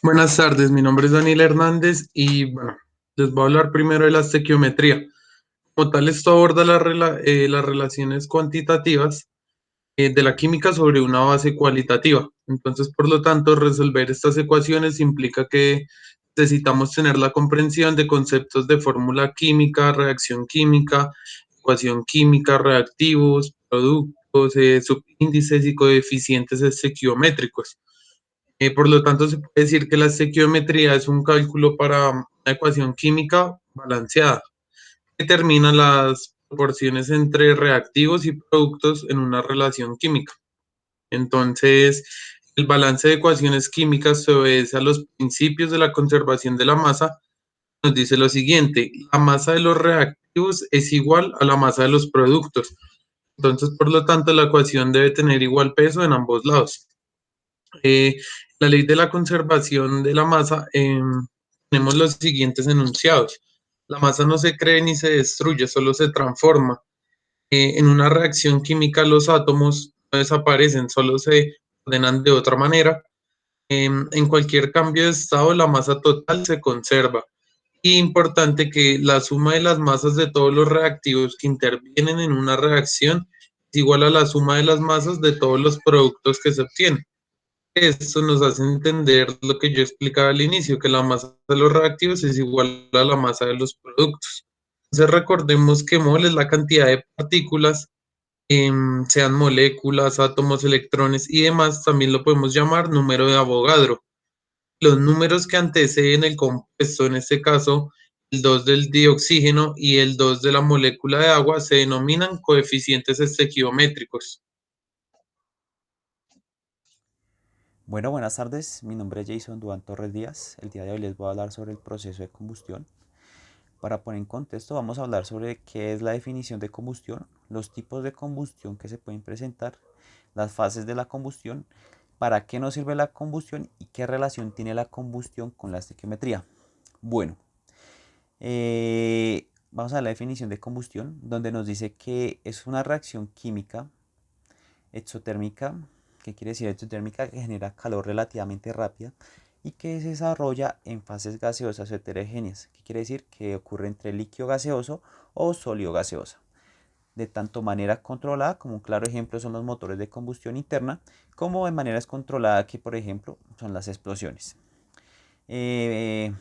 Buenas tardes, mi nombre es Daniel Hernández y bueno, les voy a hablar primero de la estequiometría. Como tal, esto aborda las relaciones cuantitativas de la química sobre una base cualitativa. Entonces, por lo tanto, resolver estas ecuaciones implica que necesitamos tener la comprensión de conceptos de fórmula química, reacción química, ecuación química, reactivos, productos, subíndices y coeficientes estequiométricos. Por lo tanto, se puede decir que la estequiometría es un cálculo para una ecuación química balanceada, que determina las proporciones entre reactivos y productos en una relación química. Entonces, el balance de ecuaciones químicas se obedece a los principios de la conservación de la masa. Nos dice lo siguiente: la masa de los reactivos es igual a la masa de los productos. Entonces, por lo tanto, la ecuación debe tener igual peso en ambos lados. Eh, la ley de la conservación de la masa, tenemos los siguientes enunciados. La masa no se crea ni se destruye, solo se transforma. En una reacción química los átomos no desaparecen, solo se ordenan de otra manera. En cualquier cambio de estado, la masa total se conserva. Y importante que la suma de las masas de todos los reactivos que intervienen en una reacción es igual a la suma de las masas de todos los productos que se obtienen. Esto nos hace entender lo que yo explicaba al inicio, que la masa de los reactivos es igual a la masa de los productos. Entonces recordemos que mol es la cantidad de partículas, sean moléculas, átomos, electrones y demás, también lo podemos llamar número de Avogadro. Los números que anteceden el compuesto, en este caso el 2 del dioxígeno y el 2 de la molécula de agua, se denominan coeficientes estequiométricos. Bueno, buenas tardes. Mi nombre es Jason Duan Torres Díaz. El día de hoy les voy a hablar sobre el proceso de combustión. Para poner en contexto, vamos a hablar sobre qué es la definición de combustión, los tipos de combustión que se pueden presentar, las fases de la combustión, para qué nos sirve la combustión y qué relación tiene la combustión con la estequiometría. Bueno, vamos a la definición de combustión, donde nos dice que es una reacción química exotérmica. ¿Qué quiere decir exotérmica? Que genera calor relativamente rápida y que se desarrolla en fases gaseosas o heterogéneas. ¿Qué quiere decir? Que ocurre entre líquido gaseoso o sólido gaseoso. De tanto manera controlada, como un claro ejemplo son los motores de combustión interna, como de manera descontrolada, que por ejemplo son las explosiones. Eh,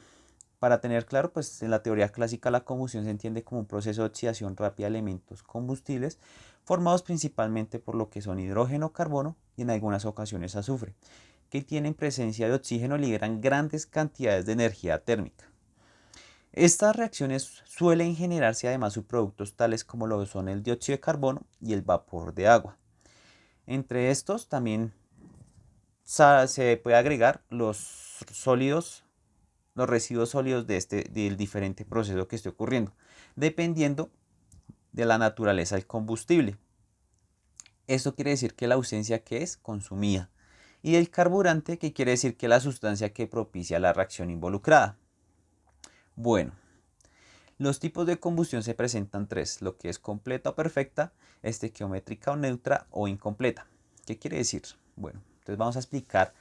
para tener claro, pues en la teoría clásica la combustión se entiende como un proceso de oxidación rápida de elementos combustibles formados principalmente por lo que son hidrógeno, carbono y en algunas ocasiones azufre, que tienen presencia de oxígeno y liberan grandes cantidades de energía térmica. Estas reacciones suelen generarse además subproductos tales como lo son el dióxido de carbono y el vapor de agua. Entre estos también se puede agregar los sólidos, los residuos sólidos del diferente proceso que esté ocurriendo, dependiendo de la naturaleza del combustible. Esto quiere decir que la ausencia que es consumida y del carburante, que quiere decir que la sustancia que propicia la reacción involucrada. Bueno, los tipos de combustión se presentan tres: lo que es completa o perfecta, estequiométrica o neutra o incompleta. ¿Qué quiere decir? Bueno, entonces vamos a explicar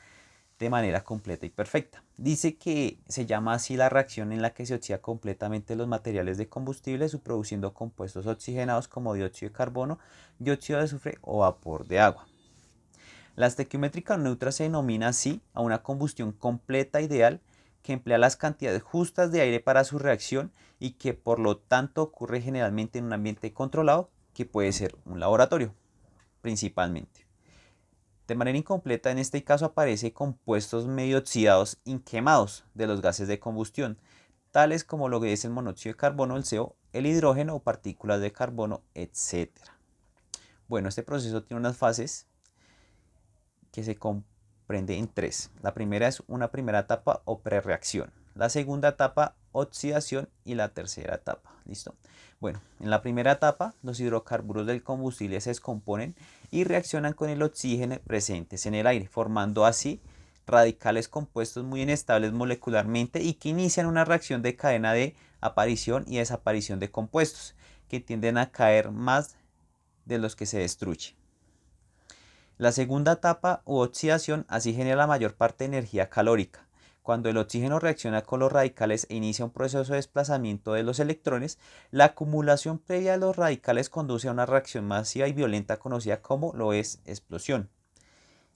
de manera completa y perfecta. Dice que se llama así la reacción en la que se oxida completamente los materiales de combustible, subproduciendo compuestos oxigenados como dióxido de carbono, dióxido de azufre o vapor de agua. La estequiométrica neutra se denomina así a una combustión completa ideal que emplea las cantidades justas de aire para su reacción y que por lo tanto ocurre generalmente en un ambiente controlado, que puede ser un laboratorio principalmente. De manera incompleta, en este caso aparece compuestos medio oxidados inquemados de los gases de combustión, tales como lo que es el monóxido de carbono, el CO, el hidrógeno o partículas de carbono, etc. Bueno, este proceso tiene unas fases que se comprende en tres. La primera es una primera etapa o prereacción. La segunda etapa, oxidación, y la tercera etapa. ¿Listo? Bueno, en la primera etapa, los hidrocarburos del combustible se descomponen y reaccionan con el oxígeno presentes en el aire, formando así radicales compuestos muy inestables molecularmente y que inician una reacción de cadena de aparición y desaparición de compuestos que tienden a caer más de los que se destruyen. La segunda etapa u oxidación así genera la mayor parte de energía calórica, Cuando el oxígeno reacciona con los radicales e inicia un proceso de desplazamiento de los electrones, la acumulación previa de los radicales conduce a una reacción masiva y violenta conocida como lo es explosión.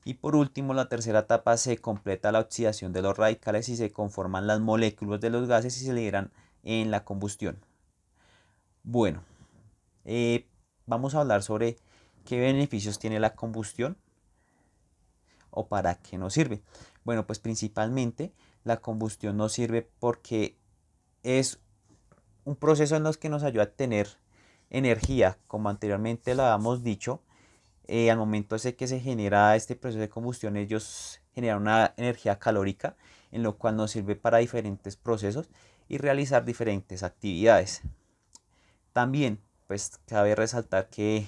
Y por último, la tercera etapa se completa la oxidación de los radicales y se conforman las moléculas de los gases y se liberan en la combustión. Bueno, vamos a hablar sobre qué beneficios tiene la combustión o para qué nos sirve. Bueno, pues principalmente la combustión nos sirve porque es un proceso en el que nos ayuda a tener energía, como anteriormente lo habíamos dicho. Al momento ese que se genera este proceso de combustión, ellos generan una energía calórica, en lo cual nos sirve para diferentes procesos y realizar diferentes actividades. También, pues cabe resaltar que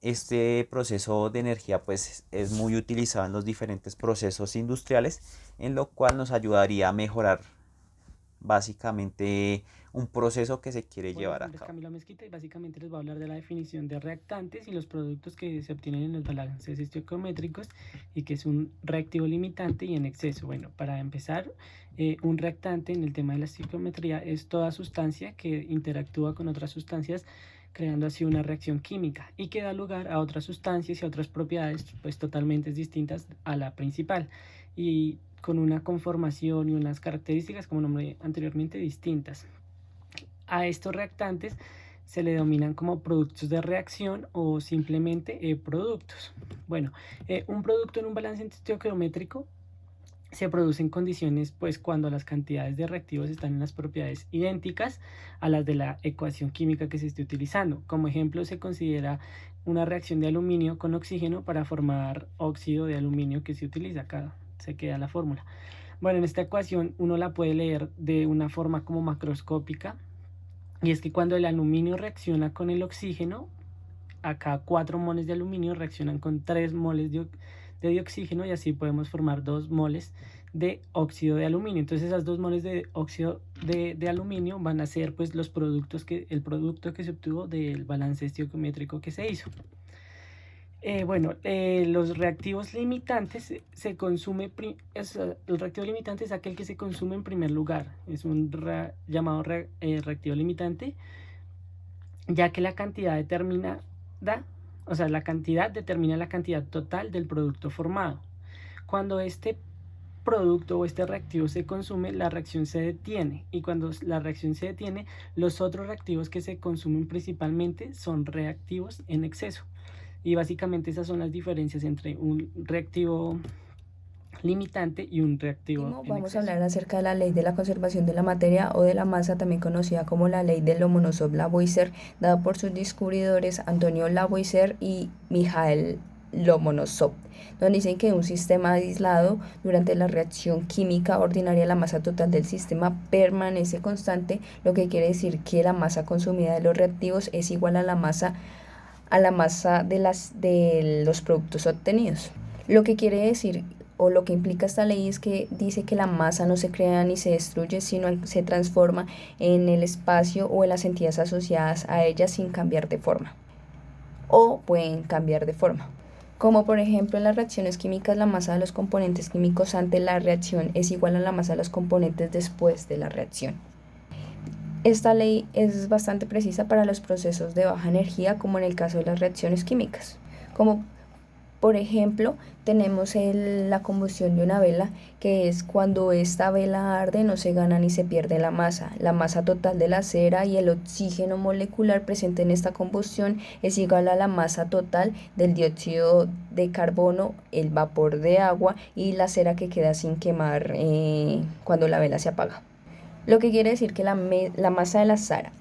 este proceso de energía pues es muy utilizado en los diferentes procesos industriales, en lo cual nos ayudaría a mejorar básicamente un proceso que se quiere Hola, mi llevar a nombre es cabo. Camilo Mezquita y básicamente les voy a hablar de la definición de reactantes y los productos que se obtienen en los balances estequiométricos y que es un reactivo limitante y en exceso. Bueno, para empezar, un reactante en el tema de la estequiometría es toda sustancia que interactúa con otras sustancias creando así una reacción química y que da lugar a otras sustancias y a otras propiedades pues totalmente distintas a la principal y con una conformación y unas características, como nombré anteriormente, distintas. A estos reactantes se le denominan como productos de reacción o simplemente productos. Bueno, un producto en un balance estequiométrico se produce en condiciones pues cuando las cantidades de reactivos están en las propiedades idénticas a las de la ecuación química que se esté utilizando. Como ejemplo se considera una reacción de aluminio con oxígeno para formar óxido de aluminio que se utiliza acá, se queda la fórmula. Bueno, en esta ecuación uno la puede leer de una forma como macroscópica, y es que cuando el aluminio reacciona con el oxígeno, acá 4 moles de aluminio reaccionan con 3 moles de oxígeno y así podemos formar 2 moles de óxido de aluminio. Entonces esas 2 moles de óxido de aluminio van a ser pues el producto que se obtuvo del balance estequiométrico que se hizo. Los reactivos limitantes se consume, el reactivo limitante es aquel que se consume en primer lugar, es un llamado reactivo limitante, ya que la cantidad determina la cantidad total del producto formado. Cuando este producto o este reactivo se consume, la reacción se detiene, y cuando la reacción se detiene, los otros reactivos que se consumen principalmente son reactivos en exceso. Y básicamente esas son las diferencias entre un reactivo limitante y un reactivo en exceso. Vamos a hablar acerca de la ley de la conservación de la materia o de la masa, también conocida como la ley de Lomonosov-Lavoisier, dada por sus descubridores Antonio Lavoisier y Mikhail Lomonosov, donde dicen que en un sistema aislado, durante la reacción química ordinaria, la masa total del sistema permanece constante, lo que quiere decir que la masa consumida de los reactivos es igual a la masa de los productos obtenidos. Lo que quiere decir o lo que implica esta ley es que dice que la masa no se crea ni se destruye, sino se transforma en el espacio o en las entidades asociadas a ella sin cambiar de forma, o pueden cambiar de forma. Como por ejemplo en las reacciones químicas, la masa de los componentes químicos ante la reacción es igual a la masa de los componentes después de la reacción. Esta ley es bastante precisa para los procesos de baja energía, como en el caso de las reacciones químicas. Como por ejemplo, tenemos la combustión de una vela, que es cuando esta vela arde, no se gana ni se pierde la masa. La masa total de la cera y el oxígeno molecular presente en esta combustión es igual a la masa total del dióxido de carbono, el vapor de agua y la cera que queda sin quemar cuando la vela se apaga. Lo que quiere decir que la masa de la cera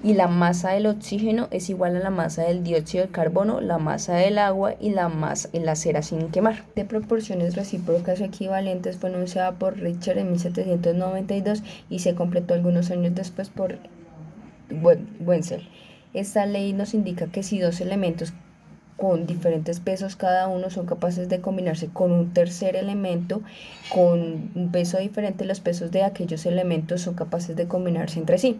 y la masa del oxígeno es igual a la masa del dióxido de carbono, la masa del agua y la cera sin quemar. De proporciones recíprocas o equivalentes fue enunciada por Richter en 1792 y se completó algunos años después por Wenzel. Esta ley nos indica que si dos elementos con diferentes pesos cada uno son capaces de combinarse con un tercer elemento con un peso diferente, los pesos de aquellos elementos son capaces de combinarse entre sí,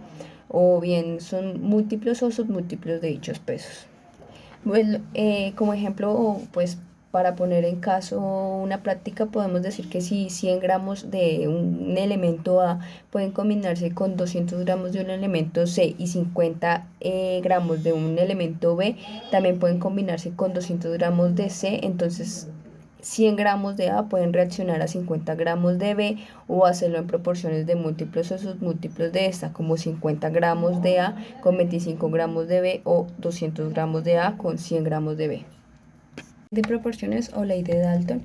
o bien son múltiplos o submúltiplos de dichos pesos. Bueno, como ejemplo, pues Para poner en caso una práctica, podemos decir que si 100 gramos de un elemento A pueden combinarse con 200 gramos de un elemento C y 50 gramos de un elemento B, también pueden combinarse con 200 gramos de C, entonces 100 gramos de A pueden reaccionar a 50 gramos de B o hacerlo en proporciones de múltiplos o submúltiplos de esta, como 50 gramos de A con 25 gramos de B o 200 gramos de A con 100 gramos de B. De proporciones o ley de Dalton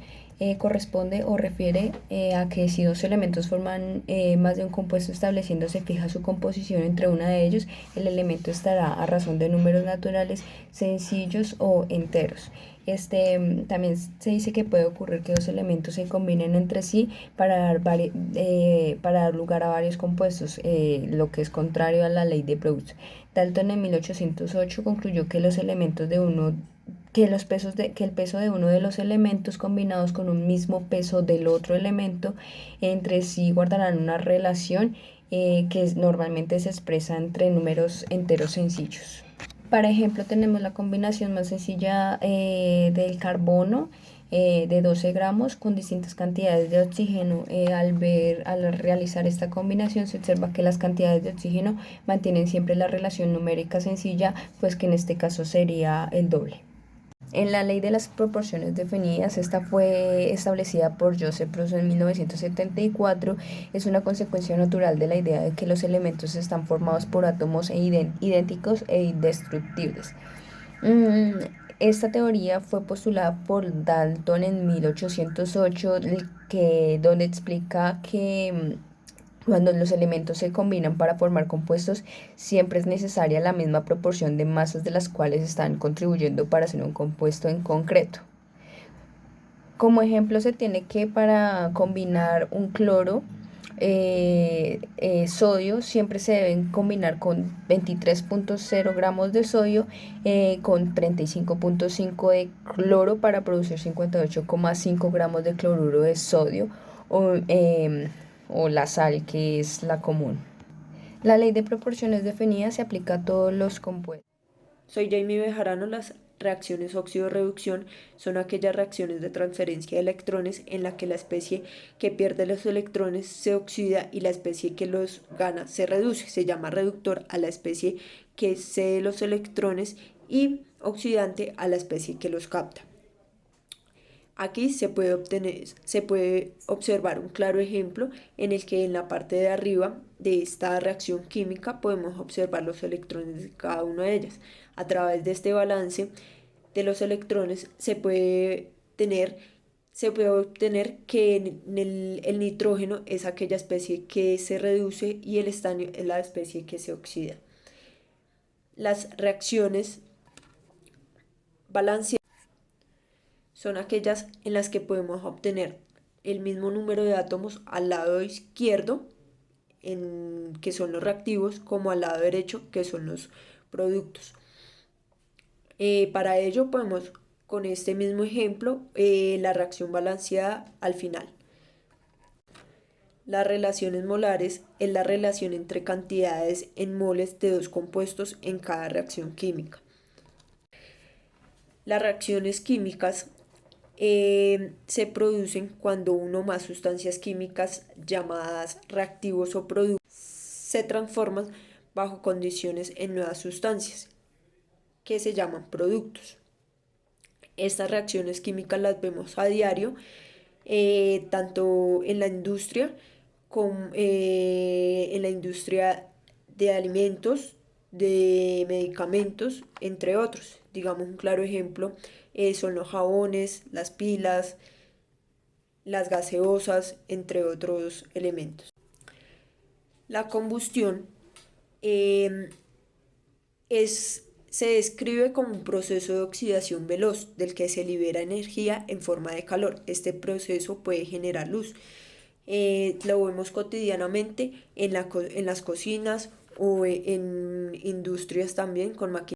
corresponde o refiere a que si dos elementos forman más de un compuesto estableciéndose fija su composición entre uno de ellos, el elemento estará a razón de números naturales sencillos o enteros. También se dice que puede ocurrir que dos elementos se combinen entre sí para dar lugar a varios compuestos, lo que es contrario a la ley de Proust. Dalton en 1808 concluyó que los elementos de uno que el peso de uno de los elementos combinados con un mismo peso del otro elemento entre sí guardarán una relación que normalmente se expresa entre números enteros sencillos. Para ejemplo, tenemos la combinación más sencilla del carbono de 12 gramos con distintas cantidades de oxígeno. Al realizar esta combinación se observa que las cantidades de oxígeno mantienen siempre la relación numérica sencilla, pues que en este caso sería el doble. En la ley de las proporciones definidas, esta fue establecida por Joseph Proust en 1974, es una consecuencia natural de la idea de que los elementos están formados por átomos idénticos e indestructibles. Esta teoría fue postulada por Dalton en 1808, donde explica que cuando los elementos se combinan para formar compuestos, siempre es necesaria la misma proporción de masas de las cuales están contribuyendo para hacer un compuesto en concreto. Como ejemplo, se tiene que para combinar un cloro, sodio, siempre se deben combinar con 23.0 gramos de sodio con 35.5 de cloro para producir 58.5 gramos de cloruro de sodio o la sal, que es la común. La ley de proporciones definidas se aplica a todos los compuestos. Soy Jamie Bejarano. Las reacciones óxido-reducción son aquellas reacciones de transferencia de electrones en la que la especie que pierde los electrones se oxida y la especie que los gana se reduce. Se llama reductor a la especie que cede los electrones y oxidante a la especie que los capta. Aquí se puede observar un claro ejemplo en el que en la parte de arriba de esta reacción química podemos observar los electrones de cada una de ellas. A través de este balance de los electrones se puede obtener que el nitrógeno es aquella especie que se reduce y el estaño es la especie que se oxida. Las reacciones balanceadas son aquellas en las que podemos obtener el mismo número de átomos al lado izquierdo, que son los reactivos, como al lado derecho, que son los productos. Para ello podemos, con este mismo ejemplo, la reacción balanceada al final. Las relaciones molares es la relación entre cantidades en moles de dos compuestos en cada reacción química. Las reacciones químicas se producen cuando uno o más sustancias químicas llamadas reactivos o productos se transforman bajo condiciones en nuevas sustancias que se llaman productos. Estas reacciones químicas las vemos a diario, tanto en la industria como en la industria de alimentos, de medicamentos, entre otros. Digamos, un claro ejemplo son los jabones, las pilas, las gaseosas, entre otros elementos. La combustión se describe como un proceso de oxidación veloz del que se libera energía en forma de calor. Este proceso puede generar luz. Lo vemos cotidianamente en las cocinas o en industrias también con maquinaria.